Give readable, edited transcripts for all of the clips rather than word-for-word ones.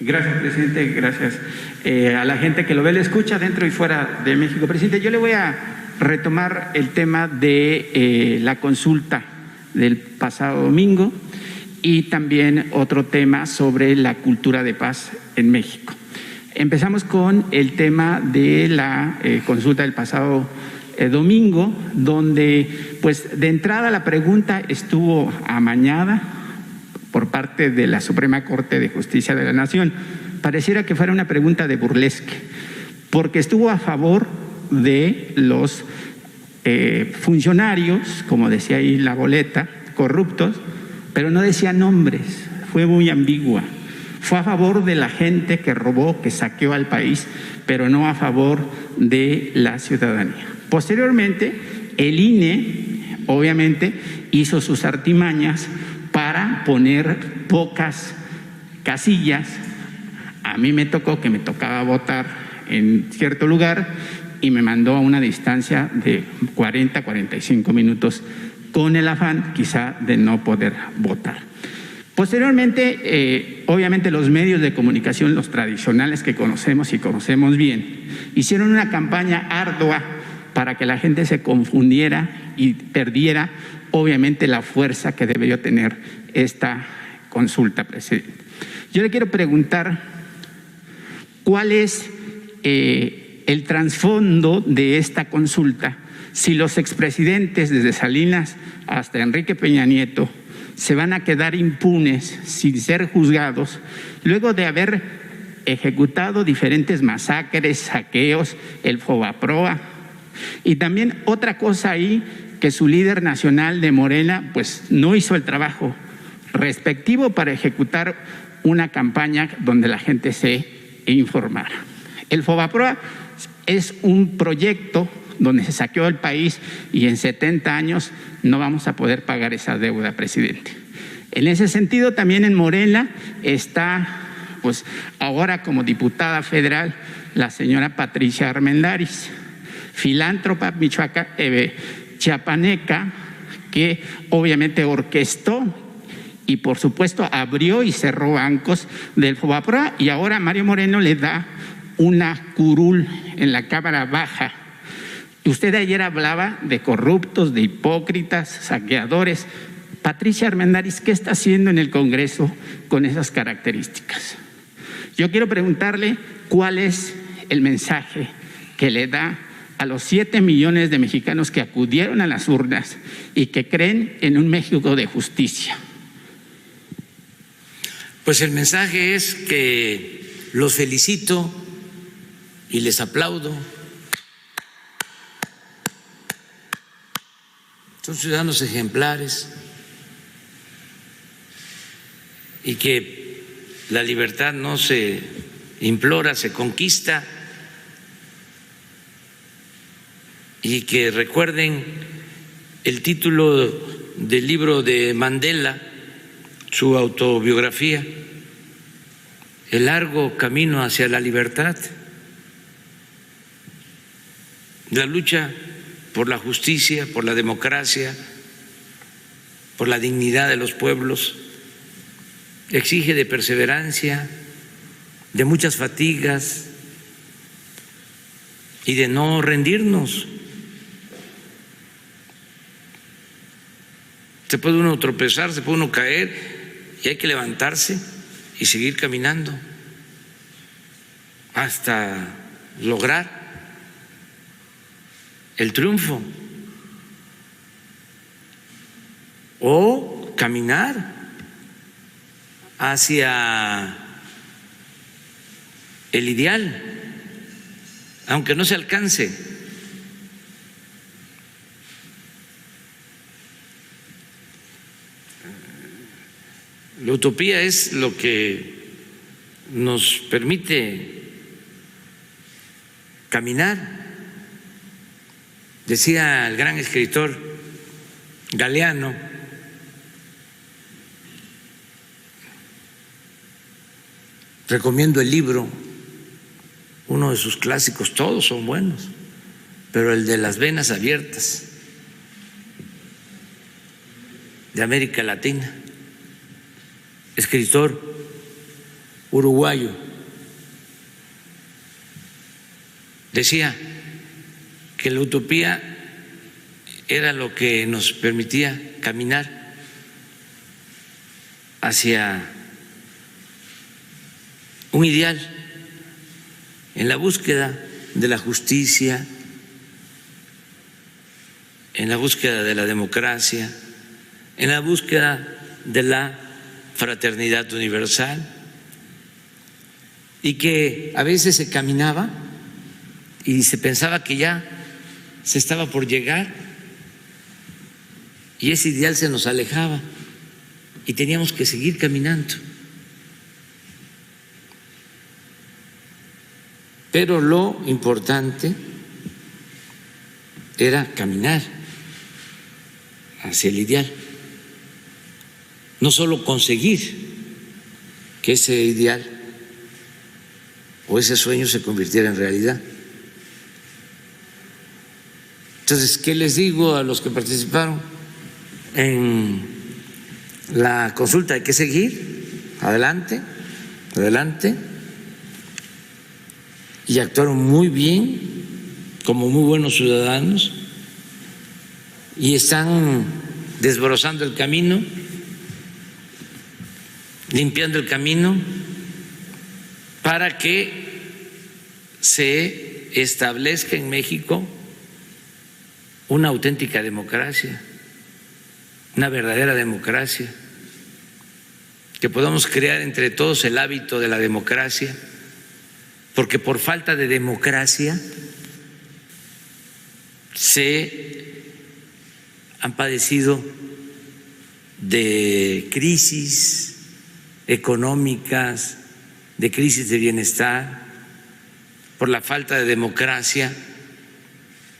Gracias, presidente. Gracias a la gente que lo ve, le escucha dentro y fuera de México. Presidente, yo le voy a retomar el tema de la consulta del pasado domingo y también otro tema sobre la cultura de paz en México. Empezamos con el tema de la consulta del pasado domingo, donde pues de entrada la pregunta estuvo amañada por parte de la Suprema Corte de Justicia de la Nación. Pareciera que fuera una pregunta de burlesque, porque estuvo a favor de los funcionarios, como decía ahí la boleta, corruptos, pero no decía nombres, fue muy ambigua. Fue a favor de la gente que robó, que saqueó al país, pero no a favor de la ciudadanía. Posteriormente, el INE, obviamente, hizo sus artimañas para poner pocas casillas. A mí me tocó que me tocaba votar en cierto lugar y me mandó a una distancia de 40, 45 minutos con el afán quizá de no poder votar. Posteriormente, obviamente los medios de comunicación, los tradicionales que conocemos y conocemos bien, hicieron una campaña ardua para que la gente se confundiera y perdiera obviamente la fuerza que debió tener esta consulta, presidente. Yo le quiero preguntar cuál es el trasfondo de esta consulta, si los expresidentes desde Salinas hasta Enrique Peña Nieto se van a quedar impunes sin ser juzgados luego de haber ejecutado diferentes masacres, saqueos, el Fobaproa. Y también otra cosa ahí, que su líder nacional de Morena pues no hizo el trabajo respectivo para ejecutar una campaña donde la gente se informara. El Fobaproa es un proyecto donde se saqueó el país y en 70 años no vamos a poder pagar esa deuda, presidente. En ese sentido, también en Morena está, pues ahora como diputada federal, la señora Patricia Armendáriz, filántropa chiapaneca, que obviamente orquestó y por supuesto abrió y cerró bancos del Fobaproa, y ahora Mario Moreno le da una curul en la Cámara Baja. Usted ayer hablaba de corruptos, de hipócritas, saqueadores. Patricia Armendáriz, ¿qué está haciendo en el Congreso con esas características? Yo quiero preguntarle cuál es el mensaje que le da a los 7 millones de mexicanos que acudieron a las urnas y que creen en un México de justicia. Pues el mensaje es que los felicito y les aplaudo. Son ciudadanos ejemplares y que la libertad no se implora, se conquista. Y que recuerden el título del libro de Mandela, su autobiografía, El largo camino hacia la libertad, la lucha por la justicia, por la democracia, por la dignidad de los pueblos, exige de perseverancia, de muchas fatigas y de no rendirnos. Se puede uno tropezar, se puede uno caer y hay que levantarse y seguir caminando hasta lograr el triunfo o caminar hacia el ideal, aunque no se alcance. La utopía es lo que nos permite caminar. Decía el gran escritor Galeano, recomiendo el libro, uno de sus clásicos, todos son buenos, pero el de Las venas abiertas, de América Latina, escritor uruguayo. Decía que la utopía era lo que nos permitía caminar hacia un ideal en la búsqueda de la justicia, en la búsqueda de la democracia, en la búsqueda de la fraternidad universal, y que a veces se caminaba y se pensaba que ya se estaba por llegar y ese ideal se nos alejaba y teníamos que seguir caminando. Pero lo importante era caminar hacia el ideal, no solo conseguir que ese ideal o ese sueño se convirtiera en realidad. Entonces, ¿qué les digo a los que participaron en la consulta? Hay que seguir adelante, adelante, y actuaron muy bien, como muy buenos ciudadanos, y están desbrozando el camino, limpiando el camino para que se establezca en México una auténtica democracia, una verdadera democracia, que podamos crear entre todos el hábito de la democracia, porque por falta de democracia se han padecido de crisis económicas, de crisis de bienestar. Por la falta de democracia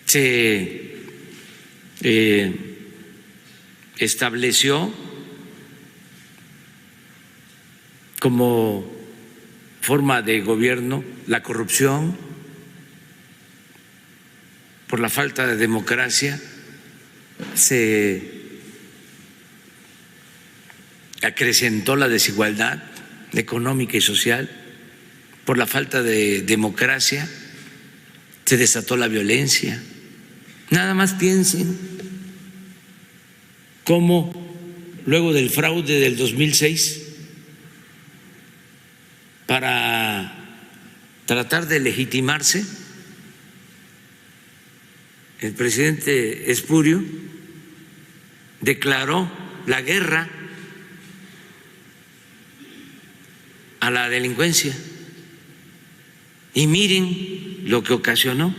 se estableció como forma de gobierno la corrupción. Por la falta de democracia se acrecentó la desigualdad económica y social. Por la falta de democracia se desató la violencia. Nada más piensen cómo luego del fraude del 2006, para tratar de legitimarse, el presidente Espurio declaró la guerra a la delincuencia. Y miren lo que ocasionó.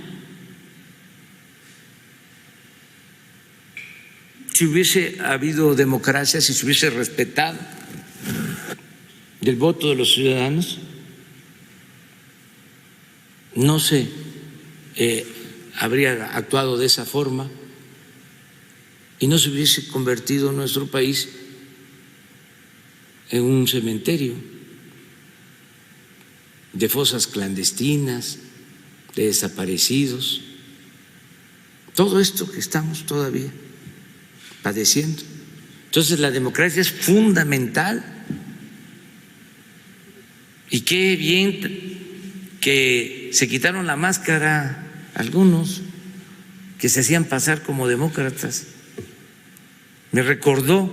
Si hubiese habido democracia, si se hubiese respetado el voto de los ciudadanos, no se habría actuado de esa forma y no se hubiese convertido nuestro país en un cementerio de fosas clandestinas, de desaparecidos, todo esto que estamos todavía padeciendo. Entonces la democracia es fundamental y qué bien que se quitaron la máscara algunos que se hacían pasar como demócratas. Me recordó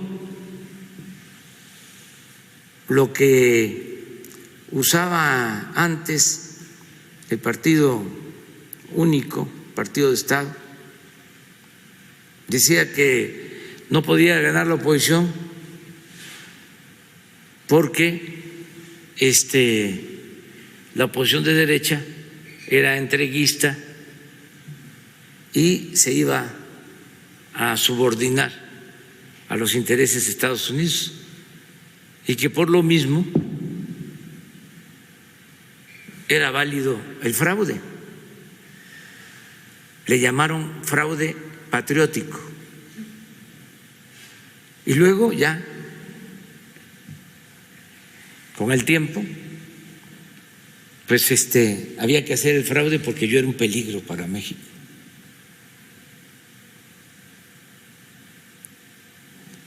lo que usaba antes el partido único, partido de Estado. Decía que no podía ganar la oposición porque la oposición de derecha era entreguista y se iba a subordinar a los intereses de Estados Unidos y que por lo mismo era válido el fraude. Le llamaron fraude patriótico. Y luego ya, con el tiempo, pues había que hacer el fraude porque yo era un peligro para México.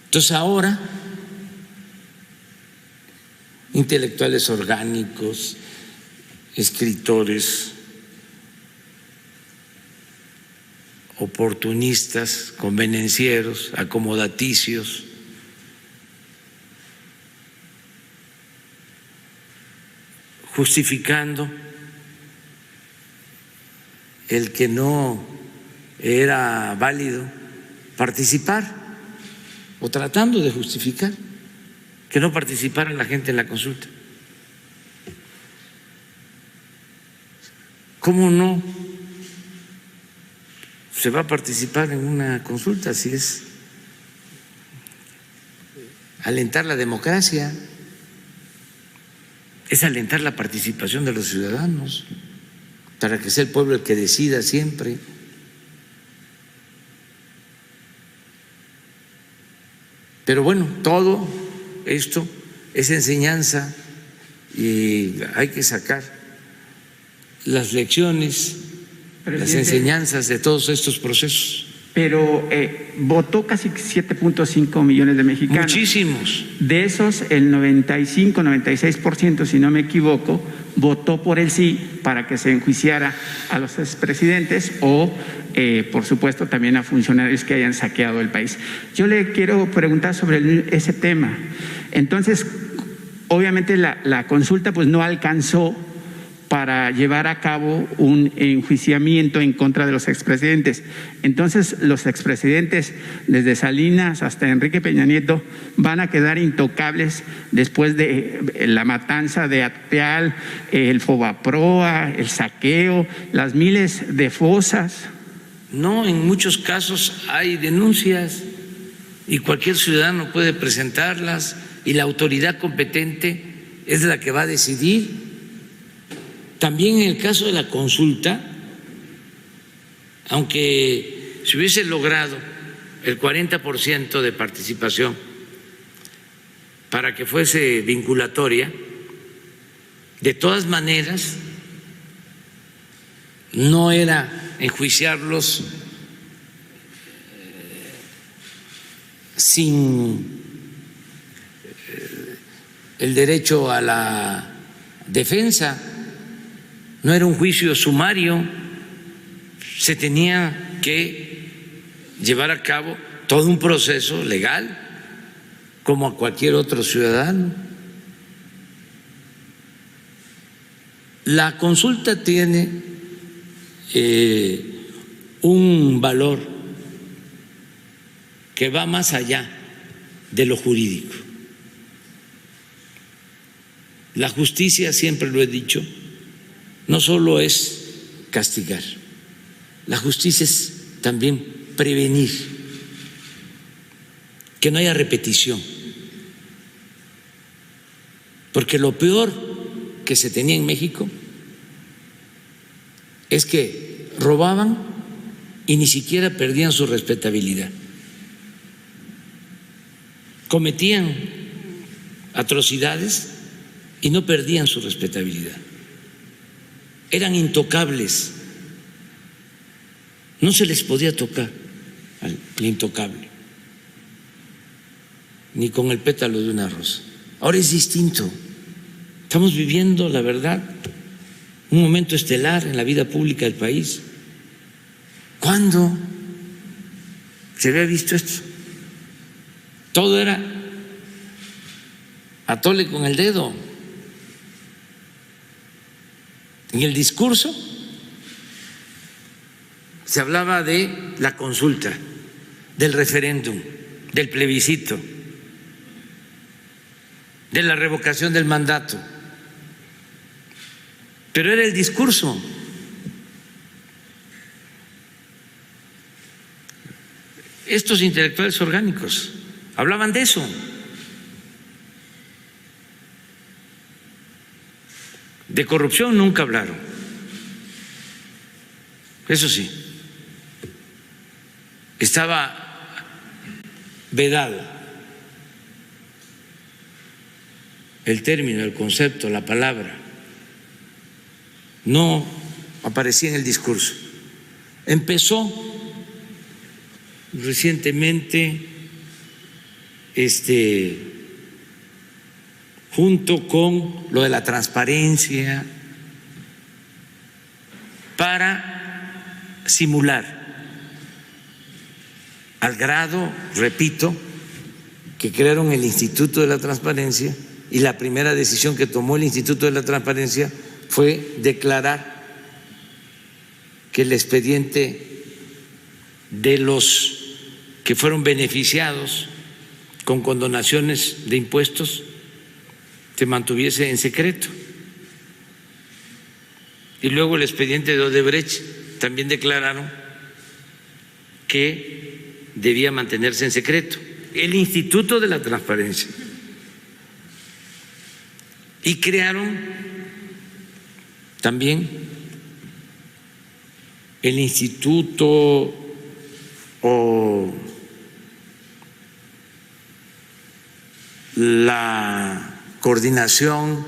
Entonces ahora intelectuales orgánicos, escritores, oportunistas, convenencieros, acomodaticios, justificando el que no era válido participar o tratando de justificar que no participara la gente en la consulta. ¿Cómo no se va a participar en una consulta si es alentar la democracia? Es alentar la participación de los ciudadanos para que sea el pueblo el que decida siempre. Pero bueno, todo esto es enseñanza y hay que sacar las lecciones, las enseñanzas de todos estos procesos. Pero votó casi 7.5 millones de mexicanos. Muchísimos. De esos, el 95, 96%, si no me equivoco, votó por el sí para que se enjuiciara a los expresidentes o, por supuesto, también a funcionarios que hayan saqueado el país. Yo le quiero preguntar sobre ese tema. Entonces, obviamente la consulta pues no alcanzó para llevar a cabo un enjuiciamiento en contra de los expresidentes. Entonces, los expresidentes, desde Salinas hasta Enrique Peña Nieto, van a quedar intocables después de la matanza de Acteal, el Fobaproa, el saqueo, las miles de fosas. No, en muchos casos hay denuncias y cualquier ciudadano puede presentarlas y la autoridad competente es la que va a decidir. También en el caso de la consulta, aunque se hubiese logrado el 40% de participación para que fuese vinculatoria, de todas maneras no era enjuiciarlos sin el derecho a la defensa. No era un juicio sumario, se tenía que llevar a cabo todo un proceso legal, como a cualquier otro ciudadano. La consulta tiene un valor que va más allá de lo jurídico. La justicia, siempre lo he dicho, no solo es castigar, la justicia es también prevenir, que no haya repetición, porque lo peor que se tenía en México es que robaban y ni siquiera perdían su respetabilidad, cometían atrocidades y no perdían su respetabilidad. Eran intocables, no se les podía tocar al intocable, ni con el pétalo de una rosa. Ahora es distinto, estamos viviendo, la verdad, un momento estelar en la vida pública del país. ¿Cuándo se había visto esto? Todo era a tole con el dedo. En el discurso se hablaba de la consulta, del referéndum, del plebiscito, de la revocación del mandato, pero era el discurso. Estos intelectuales orgánicos hablaban de eso. De corrupción nunca hablaron, eso sí, estaba vedado el término, el concepto, la palabra, no aparecía en el discurso. Empezó recientemente junto con lo de la transparencia, para simular, al grado, repito, que crearon el Instituto de la Transparencia, y la primera decisión que tomó el Instituto de la Transparencia fue declarar que el expediente de los que fueron beneficiados con condonaciones de impuestos se mantuviese en secreto. Y luego el expediente de Odebrecht también declararon que debía mantenerse en secreto. El Instituto de la Transparencia. Y crearon también el Instituto o la Coordinación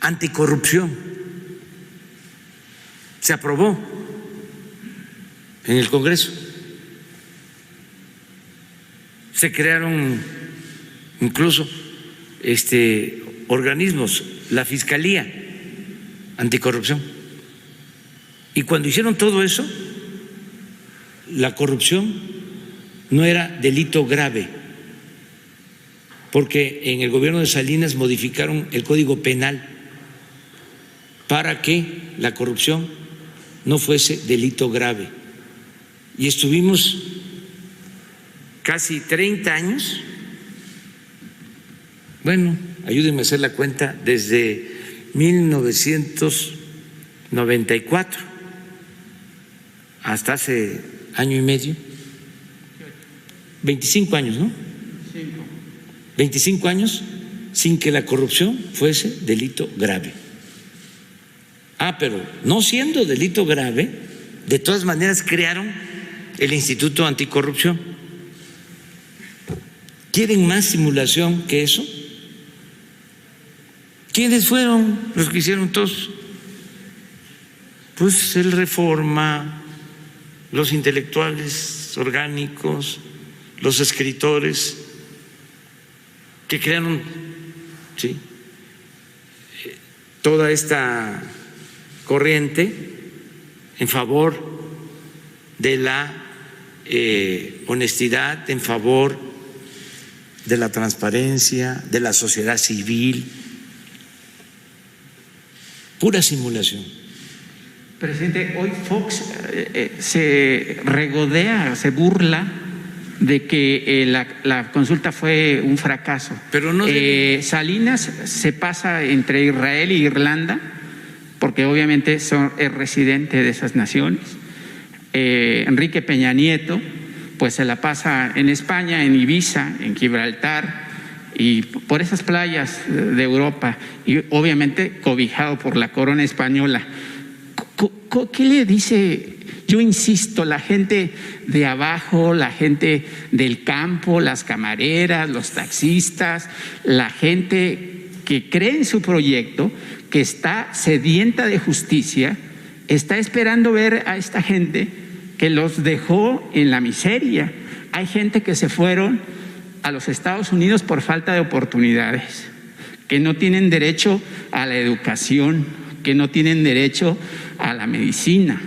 Anticorrupción. Se aprobó en el Congreso. Se crearon incluso organismos, la Fiscalía Anticorrupción. Y cuando hicieron todo eso, la corrupción no era delito grave, porque en el gobierno de Salinas modificaron el Código Penal para que la corrupción no fuese delito grave. Y estuvimos casi 30 años, bueno, ayúdenme a hacer la cuenta, desde 1994 hasta hace año y medio, 25 años, ¿no? 25 años sin que la corrupción fuese delito grave. Pero no siendo delito grave, de todas maneras crearon el Instituto Anticorrupción. ¿Quieren más simulación que eso? ¿Quiénes fueron los que hicieron todos? Pues el Reforma, los intelectuales orgánicos, los escritores que crearon, ¿sí?, toda esta corriente en favor de la honestidad, en favor de la transparencia, de la sociedad civil. Pura simulación. Presidente, hoy Fox se regodea, se burla de que la consulta fue un fracaso. Pero no Salinas se pasa entre Israel y Irlanda, porque obviamente es residente de esas naciones. Enrique Peña Nieto pues se la pasa en España, en Ibiza, en Gibraltar y por esas playas de Europa, y obviamente cobijado por la corona española. ¿Qué le dice? Yo insisto, la gente de abajo, la gente del campo, las camareras, los taxistas, la gente que cree en su proyecto, que está sedienta de justicia, está esperando ver a esta gente que los dejó en la miseria. Hay gente que se fueron a los Estados Unidos por falta de oportunidades, que no tienen derecho a la educación, que no tienen derecho a la medicina.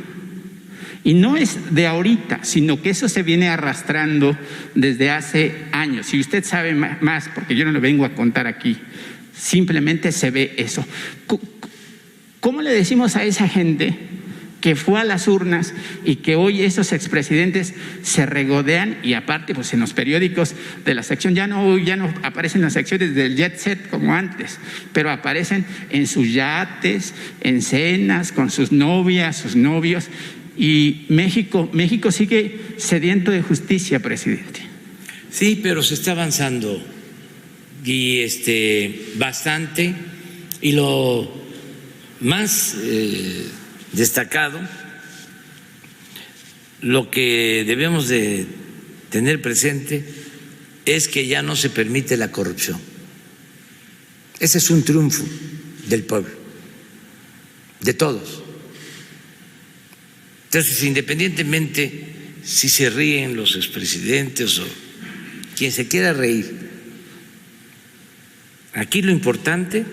Y no es de ahorita, sino que eso se viene arrastrando desde hace años. Si usted sabe más, porque yo no lo vengo a contar aquí, simplemente se ve eso. ¿Cómo le decimos a esa gente que fue a las urnas y que hoy esos expresidentes se regodean? Y aparte, pues en los periódicos de la sección ya no aparecen las secciones del jet set como antes, pero aparecen en sus yates, en cenas, con sus novias, sus novios. Y México sigue sediento de justicia, presidente. Sí, pero se está avanzando y bastante, y lo más destacado, lo que debemos de tener presente es que ya no se permite la corrupción. Ese es un triunfo del pueblo, de todos. Entonces, independientemente si se ríen los expresidentes o quien se quiera reír, Aquí lo importante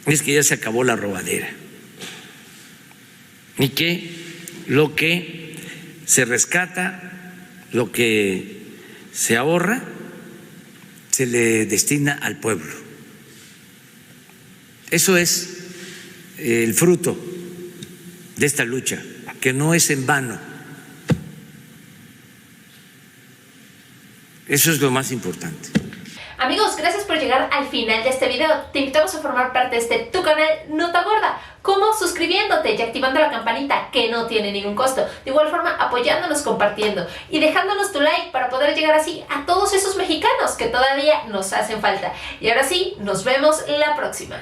es que ya se acabó la robadera y que lo que se rescata, lo que se ahorra, se le destina al pueblo. Eso es el fruto de esta lucha, que no es en vano. Eso es lo más importante. Amigos, gracias por llegar al final de este video. Te invitamos a formar parte de tu canal Nota Gorda. ¿Cómo? Suscribiéndote y activando la campanita, que no tiene ningún costo. De igual forma, apoyándonos, compartiendo y dejándonos tu like para poder llegar así a todos esos mexicanos que todavía nos hacen falta. Y ahora sí, nos vemos la próxima.